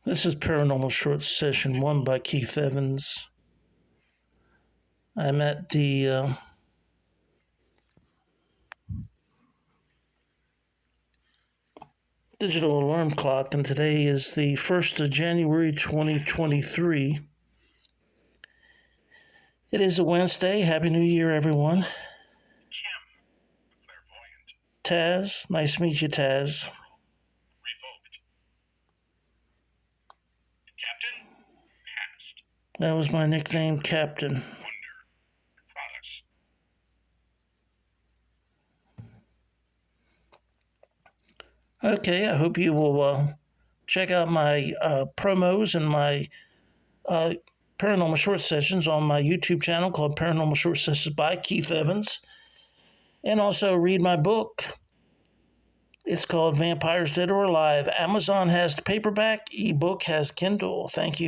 This is Paranormal Short Session 1 by Keith Evans. I'm at the digital alarm clock, and today is the 1st of January 2023. It is a Wednesday. Happy New Year, everyone. Taz, nice to meet you, Taz. That was my nickname, Captain. Okay, I hope you will check out my promos and my Paranormal Short Sessions on my YouTube channel called Paranormal Short Sessions by Keith Evans. And also read my book. It's called Vampires Dead or Alive. Amazon has the paperback, ebook has Kindle. Thank you.